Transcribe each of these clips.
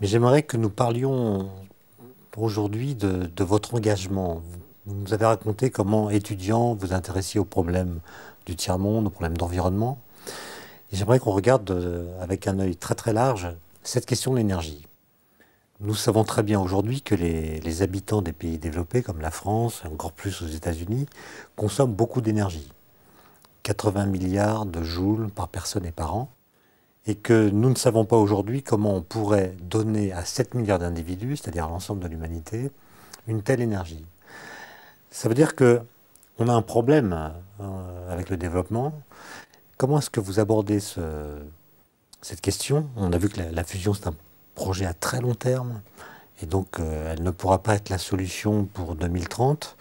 Mais j'aimerais que nous parlions aujourd'hui de votre engagement. Vous nous avez raconté comment, étudiant, vous intéressiez aux problèmes du tiers-monde, aux problèmes d'environnement. Et j'aimerais qu'on regarde avec un œil très très large cette question de l'énergie. Nous savons très bien aujourd'hui que les habitants des pays développés, comme la France, et encore plus aux États-Unis, consomment beaucoup d'énergie. 80 milliards de joules par personne et par an. Et que nous ne savons pas aujourd'hui comment on pourrait donner à 7 milliards d'individus, c'est-à-dire à l'ensemble de l'humanité, une telle énergie. Ça veut dire que on a un problème avec le développement. Comment est-ce que vous abordez cette question? On a vu que la fusion, c'est un projet à très long terme, et donc elle ne pourra pas être la solution pour 2030,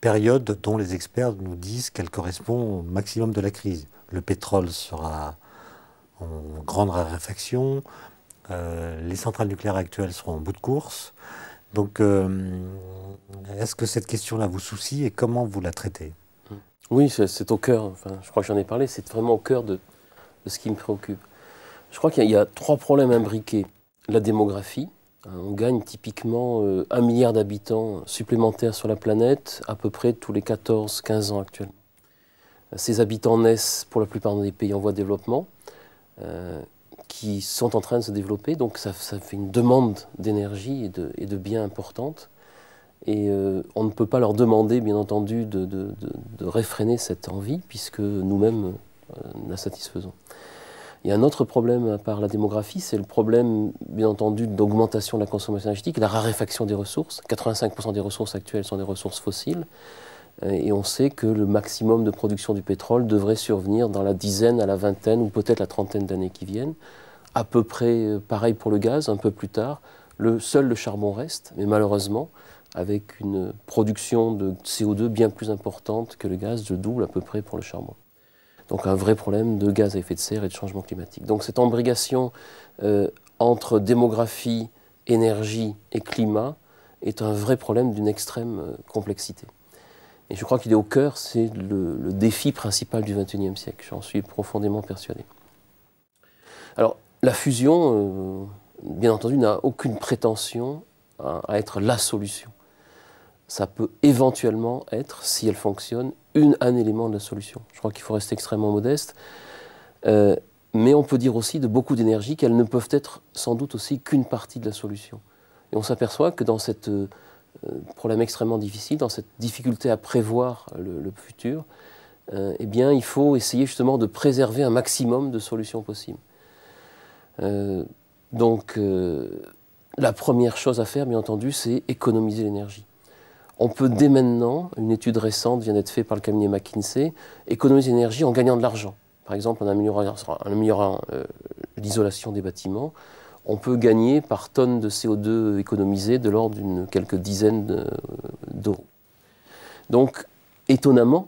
période dont les experts nous disent qu'elle correspond au maximum de la crise. Le pétrole sera en grande raréfaction, les centrales nucléaires actuelles seront en bout de course. Donc, est-ce que cette question-là vous soucie et comment vous la traitez? Oui, c'est au cœur, enfin, je crois que j'en ai parlé, c'est vraiment au cœur de ce qui me préoccupe. Je crois qu'il y a trois problèmes imbriqués. La démographie, hein, on gagne typiquement 1 milliard d'habitants supplémentaires sur la planète, à peu près tous les 14-15 ans actuellement. Ces habitants naissent pour la plupart des pays en voie de développement, qui sont en train de se développer, donc ça fait une demande d'énergie et de biens importante. Et on ne peut pas leur demander, bien entendu, de réfréner cette envie, puisque nous-mêmes la satisfaisons. Il y a un autre problème à part la démographie, c'est le problème, bien entendu, d'augmentation de la consommation énergétique et la raréfaction des ressources. 85% des ressources actuelles sont des ressources fossiles. Et on sait que le maximum de production du pétrole devrait survenir dans la dizaine à la vingtaine ou peut-être la trentaine d'années qui viennent. À peu près pareil pour le gaz, un peu plus tard. Seul le charbon reste, mais malheureusement, avec une production de CO2 bien plus importante que le gaz, je double à peu près pour le charbon. Donc un vrai problème de gaz à effet de serre et de changement climatique. Donc cette embrigation entre démographie, énergie et climat est un vrai problème d'une extrême complexité. Et je crois qu'il est au cœur, c'est le défi principal du XXIe siècle. J'en suis profondément persuadé. Alors la fusion, bien entendu, n'a aucune prétention à être la solution. Ça peut éventuellement être, si elle fonctionne, un élément de la solution. Je crois qu'il faut rester extrêmement modeste. Mais on peut dire aussi de beaucoup d'énergie qu'elles ne peuvent être sans doute aussi qu'une partie de la solution. Et on s'aperçoit que dans cette problème extrêmement difficile, dans cette difficulté à prévoir le futur, eh bien, il faut essayer justement de préserver un maximum de solutions possibles. Donc, la première chose à faire, bien entendu, c'est économiser l'énergie. On peut dès maintenant, une étude récente vient d'être faite par le cabinet McKinsey, économiser l'énergie en gagnant de l'argent. Par exemple, en améliorant l'isolation des bâtiments, on peut gagner par tonne de CO2 économisé de l'ordre d'une quelques dizaines d'euros. Donc, étonnamment,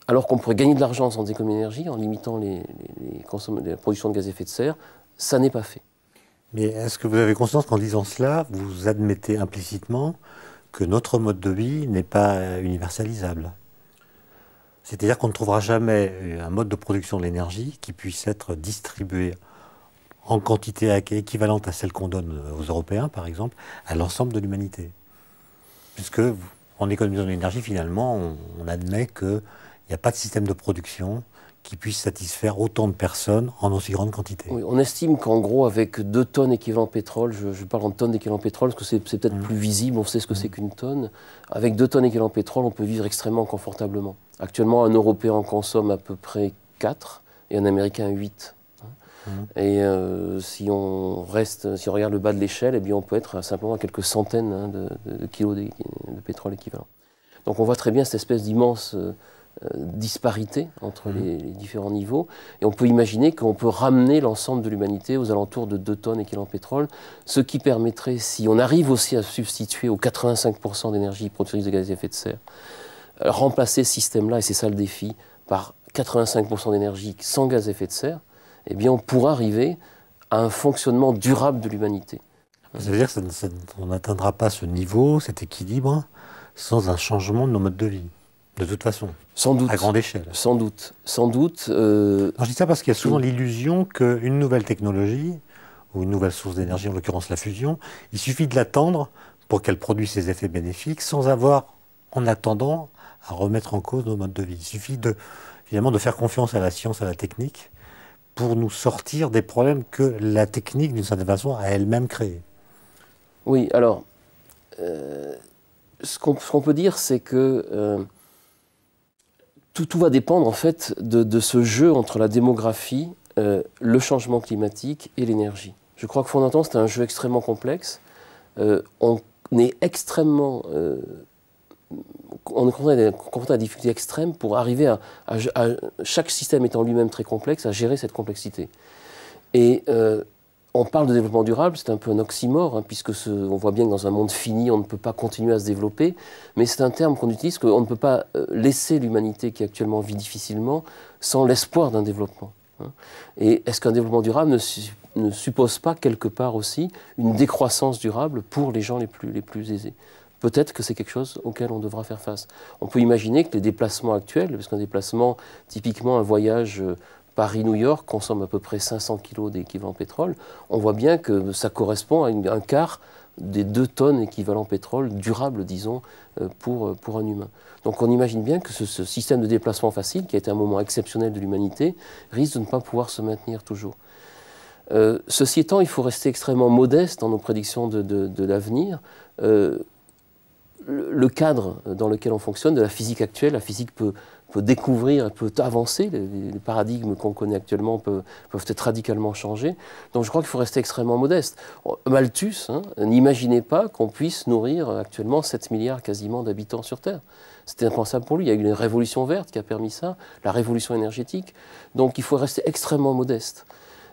alors qu'on pourrait gagner de l'argent sans économie d'énergie, en limitant la production de gaz à effet de serre, ça n'est pas fait. Mais est-ce que vous avez conscience qu'en disant cela, vous admettez implicitement que notre mode de vie n'est pas universalisable? C'est-à-dire qu'on ne trouvera jamais un mode de production de l'énergie qui puisse être distribué en quantité équivalente à celle qu'on donne aux Européens, par exemple, à l'ensemble de l'humanité. Puisque, en économisant de l'énergie, finalement, on admet qu'il n'y a pas de système de production qui puisse satisfaire autant de personnes en aussi grande quantité. Oui, on estime qu'en gros, avec 2 tonnes équivalent pétrole, je parle en tonnes d'équivalent pétrole parce que c'est peut-être plus visible, on sait ce que c'est qu'une tonne. Avec 2 tonnes équivalent pétrole, on peut vivre extrêmement confortablement. Actuellement, un Européen en consomme à peu près 4 et un Américain 8. Et si on regarde le bas de l'échelle, eh bien on peut être simplement à quelques centaines de kilos de pétrole équivalent. Donc on voit très bien cette espèce d'immense disparité entre les différents niveaux. Et on peut imaginer qu'on peut ramener l'ensemble de l'humanité aux alentours de 2 tonnes équivalent pétrole, ce qui permettrait, si on arrive aussi à substituer aux 85% d'énergie productrice de gaz à effet de serre, remplacer ce système-là, et c'est ça le défi, par 85% d'énergie sans gaz à effet de serre, eh bien on pourra arriver à un fonctionnement durable de l'humanité. Ça veut dire qu'on n'atteindra pas ce niveau, cet équilibre, sans un changement de nos modes de vie, de toute façon. Sans doute. À grande échelle. Sans doute. Sans doute. Je dis ça parce qu'il y a souvent l'illusion qu'une nouvelle technologie ou une nouvelle source d'énergie, en l'occurrence la fusion, il suffit de l'attendre pour qu'elle produise ses effets bénéfiques sans avoir, en attendant, à remettre en cause nos modes de vie. Il suffit finalement de faire confiance à la science, à la technique, pour nous sortir des problèmes que la technique, d'une certaine façon, a elle-même créés. Oui, alors, ce qu'on peut dire, c'est que tout va dépendre en fait de ce jeu entre la démographie, le changement climatique et l'énergie. Je crois que fondamentalement, c'est un jeu extrêmement complexe. On est extrêmement... on est confronté à des difficultés extrêmes pour arriver à chaque système étant lui-même très complexe, à gérer cette complexité. Et on parle de développement durable, c'est un peu un oxymore, hein, puisque on voit bien que dans un monde fini, on ne peut pas continuer à se développer, mais c'est un terme qu'on utilise, qu'on ne peut pas laisser l'humanité qui actuellement vit difficilement sans l'espoir d'un développement. Hein. Et est-ce qu'un développement durable ne suppose pas quelque part aussi une décroissance durable pour les gens les plus aisés? Peut-être que c'est quelque chose auquel on devra faire face. On peut imaginer que les déplacements actuels, parce qu'un déplacement, typiquement un voyage Paris-New York, consomme à peu près 500 kg d'équivalent pétrole, on voit bien que ça correspond à un quart des 2 tonnes équivalent pétrole durable, disons, pour un humain. Donc on imagine bien que ce système de déplacement facile, qui a été un moment exceptionnel de l'humanité, risque de ne pas pouvoir se maintenir toujours. Ceci étant, il faut rester extrêmement modeste dans nos prédictions de l'avenir. Le cadre dans lequel on fonctionne, de la physique actuelle, la physique peut découvrir, peut avancer, les paradigmes qu'on connaît actuellement peuvent être radicalement changés. Donc je crois qu'il faut rester extrêmement modeste. Malthus n'imaginait pas qu'on puisse nourrir actuellement 7 milliards quasiment d'habitants sur Terre. C'était impensable pour lui. Il y a eu une révolution verte qui a permis ça, la révolution énergétique. Donc il faut rester extrêmement modeste.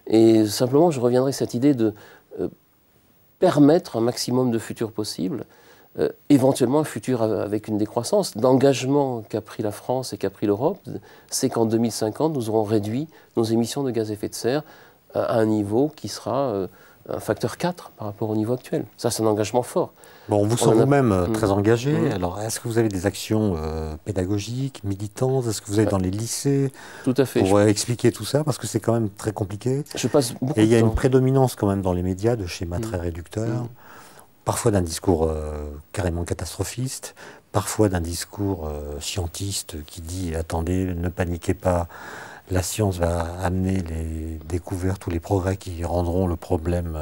Et simplement, je reviendrai à cette idée de permettre un maximum de futurs possibles, éventuellement un futur avec une décroissance. L'engagement qu'a pris la France et qu'a pris l'Europe, c'est qu'en 2050, nous aurons réduit nos émissions de gaz à effet de serre à un niveau qui sera un facteur 4 par rapport au niveau actuel. Ça, c'est un engagement fort. Bon, vous sentez vous-même très engagé. Alors, est-ce que vous avez des actions pédagogiques, militantes? Est-ce que vous êtes dans les lycées? Tout à fait. Pour expliquer tout ça, parce que c'est quand même très compliqué. Je passe beaucoup de temps. Et il y a une prédominance quand même dans les médias de schémas très réducteurs. Parfois d'un discours carrément catastrophiste, parfois d'un discours scientiste qui dit « attendez, ne paniquez pas, la science va amener les découvertes ou les progrès qui rendront le problème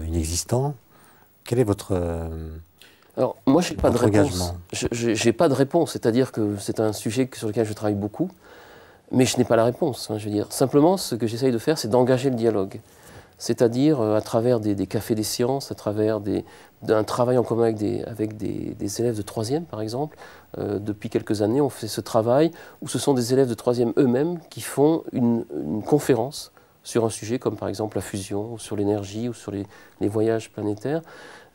inexistant ». Quel est votre Alors, moi, je n'ai pas de réponse. engagement? J'ai pas de réponse, c'est-à-dire que c'est un sujet sur lequel je travaille beaucoup, mais je n'ai pas la réponse. Je veux dire, simplement, ce que j'essaye de faire, c'est d'engager le dialogue. C'est-à-dire à travers des cafés des sciences, à travers d'un travail en commun avec des élèves de 3e, par exemple. Depuis quelques années, on fait ce travail où ce sont des élèves de 3e eux-mêmes qui font une conférence sur un sujet comme par exemple la fusion, ou sur l'énergie, ou sur les voyages planétaires,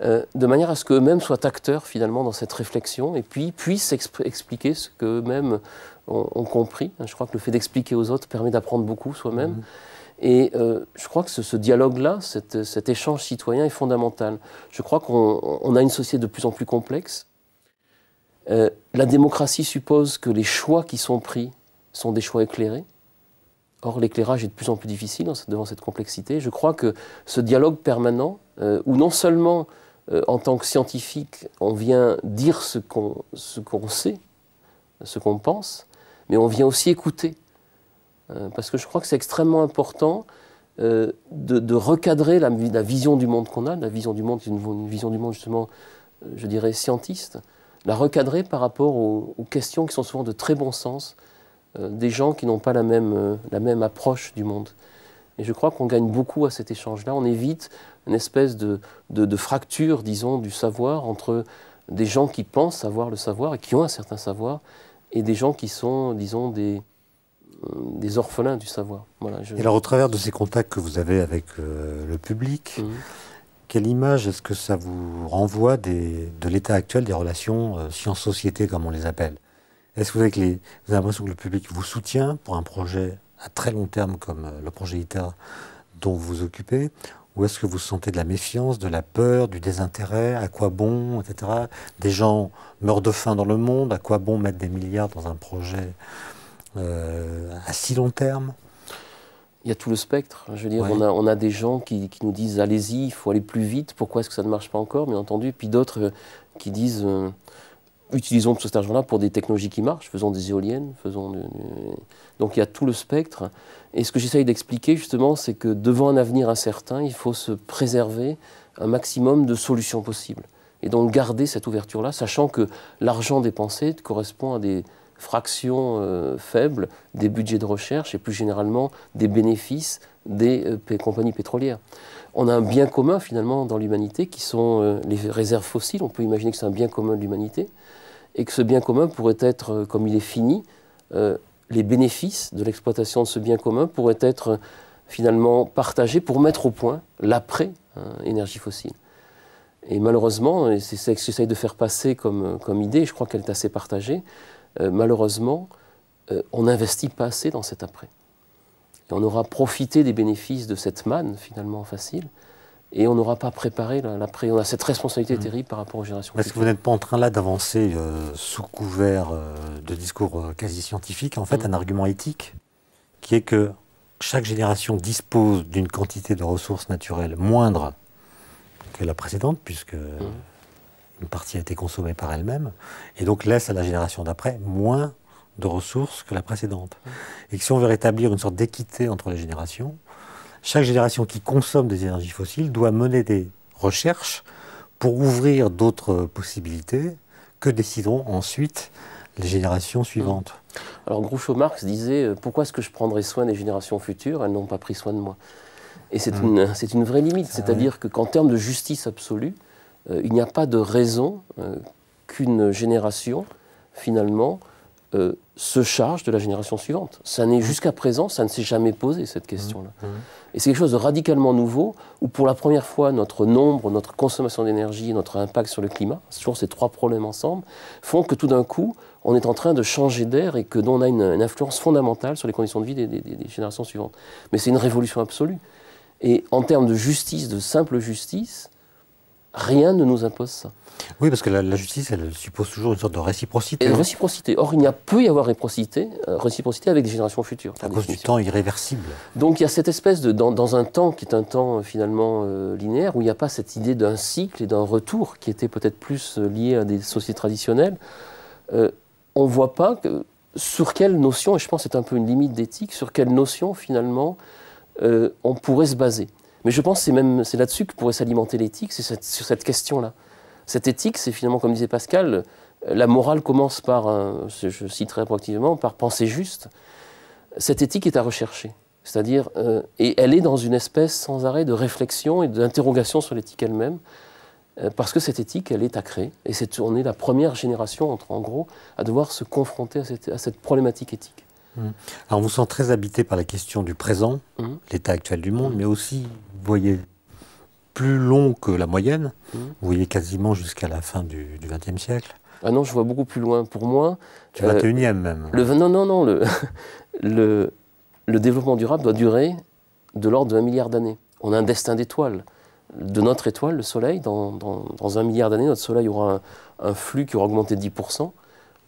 de manière à ce qu'eux-mêmes soient acteurs finalement dans cette réflexion et puis puissent expliquer ce qu'eux-mêmes ont compris. Je crois que le fait d'expliquer aux autres permet d'apprendre beaucoup soi-même. Et je crois que ce dialogue-là, cet échange citoyen est fondamental. Je crois qu'on a une société de plus en plus complexe. La démocratie suppose que les choix qui sont pris sont des choix éclairés. Or, l'éclairage est de plus en plus difficile devant cette complexité. Je crois que ce dialogue permanent, où non seulement en tant que scientifique, on vient dire ce qu'on sait, ce qu'on pense, mais on vient aussi écouter. Parce que je crois que c'est extrêmement important de recadrer la vision du monde qu'on a, la vision du monde, une vision du monde justement, je dirais, scientiste, la recadrer par rapport aux questions qui sont souvent de très bon sens, des gens qui n'ont pas la même approche du monde. Et je crois qu'on gagne beaucoup à cet échange-là. On évite une espèce de fracture, disons, du savoir entre des gens qui pensent savoir le savoir et qui ont un certain savoir, et des gens qui sont, disons, des orphelins du savoir. Voilà, Et alors, au travers de ces contacts que vous avez avec le public, quelle image est-ce que ça vous renvoie de l'état actuel des relations science-société, comme on les appelle? Est-ce que vous avez l'impression que le public vous soutient pour un projet à très long terme comme le projet ITER dont vous vous occupez? Ou est-ce que vous sentez de la méfiance, de la peur, du désintérêt? À quoi bon, etc. Des gens meurent de faim dans le monde, à quoi bon mettre des milliards dans un projet à si long terme? Il y a tout le spectre. Je veux dire, Ouais. on a des gens qui nous disent allez-y, il faut aller plus vite, pourquoi est-ce que ça ne marche pas encore, bien entendu. Puis d'autres qui disent utilisons tout cet argent-là pour des technologies qui marchent, faisons des éoliennes, donc il y a tout le spectre. Et ce que j'essaye d'expliquer justement, c'est que devant un avenir incertain, il faut se préserver un maximum de solutions possibles. Et donc garder cette ouverture-là, sachant que l'argent dépensé correspond à des fractions faibles des budgets de recherche et plus généralement des bénéfices des compagnies pétrolières. On a un bien commun finalement dans l'humanité qui sont les réserves fossiles. On peut imaginer que c'est un bien commun de l'humanité et que ce bien commun pourrait être, comme il est fini, les bénéfices de l'exploitation de ce bien commun pourraient être finalement partagés pour mettre au point l'après-énergie fossile. Et malheureusement, et c'est ce que j'essaye de faire passer comme idée, et je crois qu'elle est assez partagée, malheureusement, on n'investit pas assez dans cet après. Et on aura profité des bénéfices de cette manne, finalement, facile, et on n'aura pas préparé l'après. On a cette responsabilité terrible par rapport aux générations futures. Est-ce que vous n'êtes pas en train, là, d'avancer, sous couvert de discours quasi scientifiques, en fait, un argument éthique, qui est que chaque génération dispose d'une quantité de ressources naturelles moindre que la précédente, puisque une partie a été consommée par elle-même, et donc laisse à la génération d'après moins de ressources que la précédente. Et que si on veut rétablir une sorte d'équité entre les générations, chaque génération qui consomme des énergies fossiles doit mener des recherches pour ouvrir d'autres possibilités que décideront ensuite les générations suivantes. Alors Groucho Marx disait « Pourquoi est-ce que je prendrais soin des générations futures? Elles n'ont pas pris soin de moi. » Et c'est une vraie limite, c'est-à-dire qu'en termes de justice absolue, il n'y a pas de raison qu'une génération, finalement, se charge de la génération suivante. Jusqu'à présent, ça ne s'est jamais posé, cette question-là. Et c'est quelque chose de radicalement nouveau, où pour la première fois, notre nombre, notre consommation d'énergie, notre impact sur le climat, c'est toujours ces trois problèmes ensemble, font que tout d'un coup, on est en train de changer d'air et que l'on a une influence fondamentale sur les conditions de vie des générations suivantes. Mais c'est une révolution absolue. Et en termes de justice, de simple justice, rien ne nous impose ça. Oui, parce que la justice, elle suppose toujours une sorte de réciprocité. Et de réciprocité. Or, peut y avoir réciprocité avec des générations futures. À cause du temps irréversible. Donc, il y a cette espèce de... Dans un temps qui est un temps, finalement, linéaire, où il n'y a pas cette idée d'un cycle et d'un retour, qui était peut-être plus lié à des sociétés traditionnelles, on ne voit pas sur quelle notion, et je pense que c'est un peu une limite d'éthique, sur quelle notion, finalement, on pourrait se baser. Mais je pense que c'est là-dessus que pourrait s'alimenter l'éthique, c'est sur cette question-là. Cette éthique, c'est finalement, comme disait Pascal, la morale commence par, je citerai proactivement, par penser juste. Cette éthique est à rechercher. C'est-à-dire, et elle est dans une espèce sans arrêt de réflexion et d'interrogation sur l'éthique elle-même, parce que cette éthique, elle est à créer. Et on est la première génération, en gros, à devoir se confronter à cette problématique éthique. Alors on vous sent très habité par la question du présent, l'état actuel du monde, mais aussi, vous voyez, plus long que la moyenne, vous voyez quasiment jusqu'à la fin du XXe siècle. Ah non, je vois beaucoup plus loin. Pour moi... Du XXIe même. Non, le développement durable doit durer de l'ordre de 1 milliard d'années. On a un destin d'étoile. De notre étoile, le Soleil, dans 1 milliard d'années, notre Soleil aura un flux qui aura augmenté de 10%.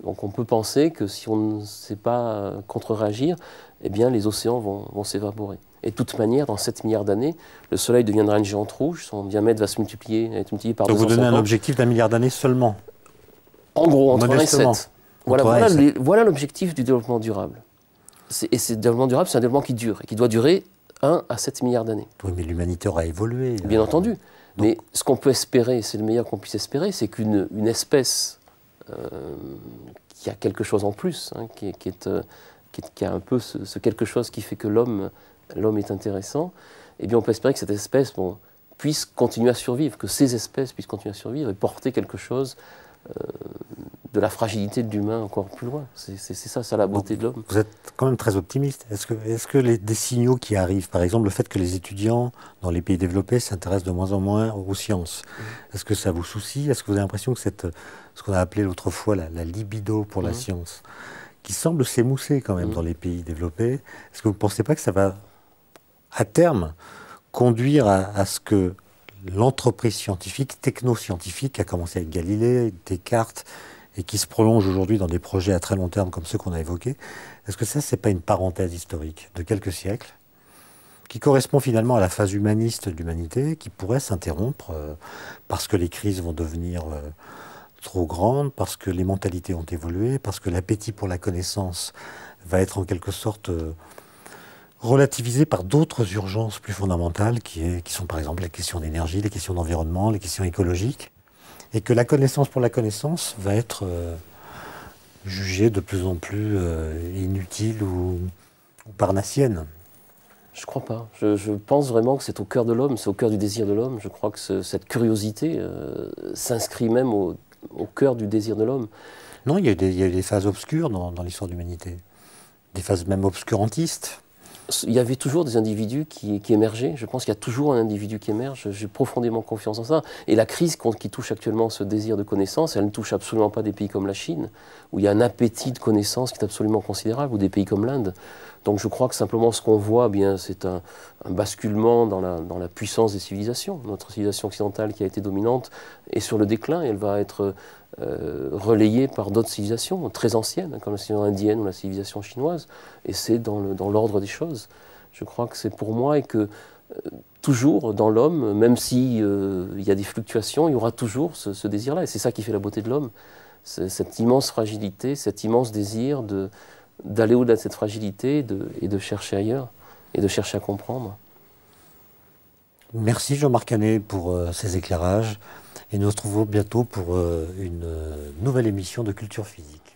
Donc on peut penser que si on ne sait pas contre-réagir, eh bien les océans vont s'évaporer. Et de toute manière, dans 7 milliards d'années, le Soleil deviendra une géante rouge, son diamètre va se multiplier, être multiplié par 250. Donc vous donnez un objectif d'1 milliard d'années seulement? En gros, entre 1 et 7. Voilà l'objectif du développement durable. Et ce développement durable, c'est un développement qui dure, et qui doit durer 1 à 7 milliards d'années. Oui, mais l'humanité aura évolué. Bien entendu. Donc... Mais ce qu'on peut espérer, c'est le meilleur qu'on puisse espérer, c'est qu'une espèce qui a quelque chose en plus, hein, qui a un peu ce quelque chose qui fait que l'homme est intéressant, eh bien on peut espérer que cette espèce puisse continuer à survivre, que ces espèces puissent continuer à survivre et porter quelque chose de la fragilité de l'humain encore plus loin. C'est ça la beauté de l'homme. Vous êtes quand même très optimiste. Est-ce que des signaux qui arrivent, par exemple le fait que les étudiants dans les pays développés s'intéressent de moins en moins aux sciences, est-ce que ça vous soucie? Est-ce que vous avez l'impression que ce qu'on a appelé l'autre fois la libido pour la science, qui semble s'émousser quand même dans les pays développés, est-ce que vous ne pensez pas que ça va, à terme, conduire à ce que l'entreprise scientifique, techno-scientifique, qui a commencé avec Galilée, Descartes, et qui se prolonge aujourd'hui dans des projets à très long terme comme ceux qu'on a évoqués, est-ce que ça, c'est pas une parenthèse historique de quelques siècles qui correspond finalement à la phase humaniste de l'humanité, qui pourrait s'interrompre parce que les crises vont devenir trop grandes, parce que les mentalités ont évolué, parce que l'appétit pour la connaissance va être en quelque sorte relativisé par d'autres urgences plus fondamentales qui sont par exemple les questions d'énergie, les questions d'environnement, les questions écologiques, et que la connaissance pour la connaissance va être jugée de plus en plus inutile ou parnassienne. Je crois pas. Je pense vraiment que c'est au cœur de l'homme, c'est au cœur du désir de l'homme. Je crois que cette curiosité s'inscrit même au cœur du désir de l'homme. Non, il y a eu des phases obscures dans l'histoire de l'humanité, des phases même obscurantistes. Il y avait toujours des individus qui émergeaient. Je pense qu'il y a toujours un individu qui émerge. J'ai profondément confiance en ça. Et la crise qui touche actuellement ce désir de connaissance, elle ne touche absolument pas des pays comme la Chine, où il y a un appétit de connaissance qui est absolument considérable, ou des pays comme l'Inde. Donc je crois que simplement ce qu'on voit, c'est un basculement dans la puissance des civilisations. Notre civilisation occidentale qui a été dominante est sur le déclin et elle va être relayée par d'autres civilisations très anciennes, comme la civilisation indienne ou la civilisation chinoise. Et c'est dans l'ordre des choses. Je crois que c'est pour moi et que toujours dans l'homme, même si il y a des fluctuations, il y aura toujours ce désir-là. Et c'est ça qui fait la beauté de l'homme. Cette immense fragilité, cet immense désir d'aller au-delà de cette fragilité et de chercher ailleurs et de chercher à comprendre. Merci Jean-Marc Hannay pour ces éclairages et nous nous retrouvons bientôt pour une nouvelle émission de Culture Physique.